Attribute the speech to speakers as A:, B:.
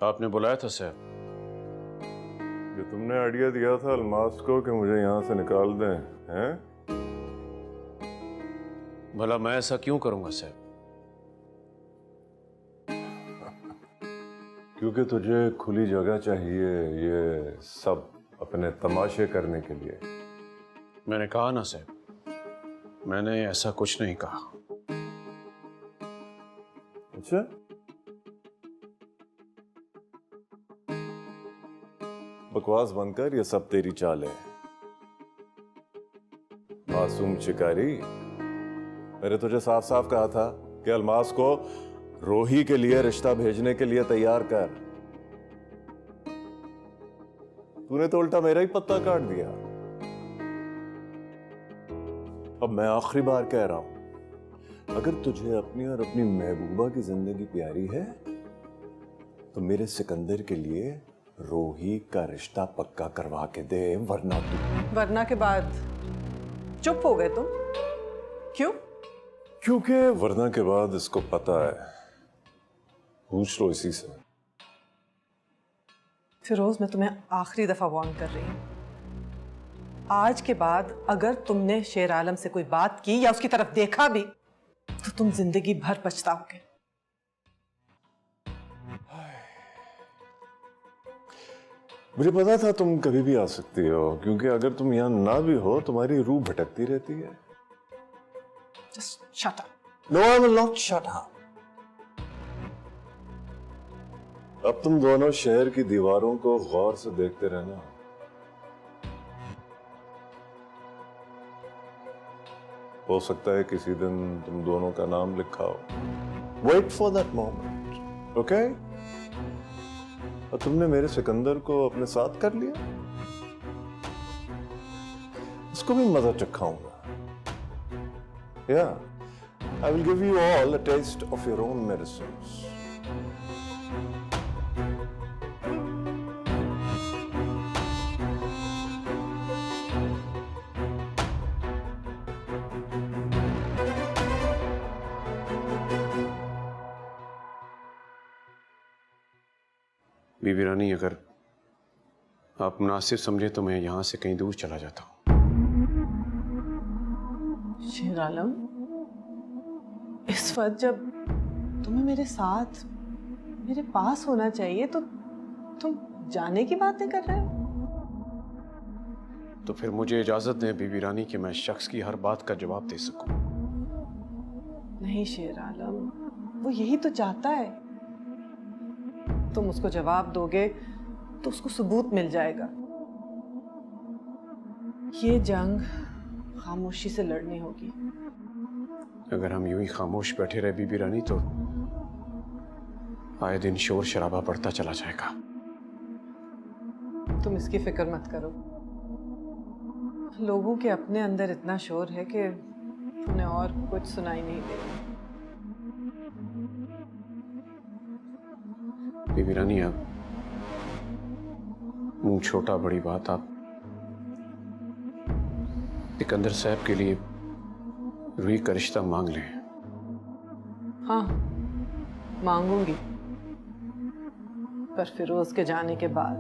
A: आपने बुलाया था सर?
B: जो तुमने आइडिया दिया था अलमास को कि मुझे यहाँ से निकाल दें, हैं?
A: भला मैं ऐसा क्यों करूंगा सर?
B: क्योंकि तुझे खुली जगह चाहिए ये सब अपने तमाशे करने के लिए।
A: मैंने कहा ना सर, मैंने ऐसा कुछ नहीं कहा।
B: अच्छा, बकवास बनकर ये सब तेरी चाल है। मासूम शिकारी, मैंने तुझे साफ साफ कहा था कि अलमास को रोही के लिए रिश्ता भेजने के लिए तैयार कर। तूने तो उल्टा मेरा ही पत्ता काट दिया। अब मैं आखिरी बार कह रहा हूं, अगर तुझे अपनी और अपनी महबूबा की जिंदगी प्यारी है तो मेरे सिकंदर के लिए रोही का रिश्ता पक्का करवा के दे,
C: वरना के बाद चुप हो गए तुम? क्यों?
B: क्योंकि वरना के बाद इसको पता है। पूछ लो इसी से।
C: फिरोज, मैं तुम्हें आखिरी दफा वार्न कर रही हूं, आज के बाद अगर तुमने शेर आलम से कोई बात की या उसकी तरफ देखा भी तो तुम जिंदगी भर पछताओगे।
B: मुझे पता था तुम कभी भी आ सकती हो, क्योंकि अगर तुम यहां ना भी हो तुम्हारी रूह भटकती रहती है।
C: Just shut up.
B: No, I will not shut up. अब तुम दोनों शहर की दीवारों को गौर से देखते रहना। हो सकता है किसी दिन तुम दोनों का नाम लिखा हो। Wait for that moment, okay? और तुमने मेरे सिकंदर को अपने साथ कर लिया, उसको भी मजा चखाऊंगा। Yeah, I will give you all a taste of your own medicines.
A: बीबी रानी, अगर आप मुनासिब समझे तो मैं यहां से कहीं दूर चला जाता हूं।
C: शेर आलम, इस वक्त जब तुम्हें मेरे साथ मेरे पास होना चाहिए तो तुम जाने की बातें कर रहे हो।
A: तो फिर मुझे इजाजत दें बीबी रानी कि मैं शख्स की हर बात का जवाब दे सकूं।
C: नहीं शेर आलम, वो यही तो चाहता है। तुम उसको जवाब दोगे तो उसको सबूत मिल जाएगा। ये जंग खामोशी से लड़नी होगी।
A: अगर हम यूं ही खामोश बैठे रहे बीबी रानी तो आए दिन शोर शराबा बढ़ता चला जाएगा।
C: तुम इसकी फिक्र मत करो। लोगों के अपने अंदर इतना शोर है कि उन्हें और कुछ सुनाई नहीं देगा।
A: बीबी रानी, आप मुंह छोटा बड़ी बात, आप सिकंदर साहब के लिए रूही का रिश्ता मांग लें।
C: हाँ, मांगूंगी, पर फिरोज के जाने के बाद।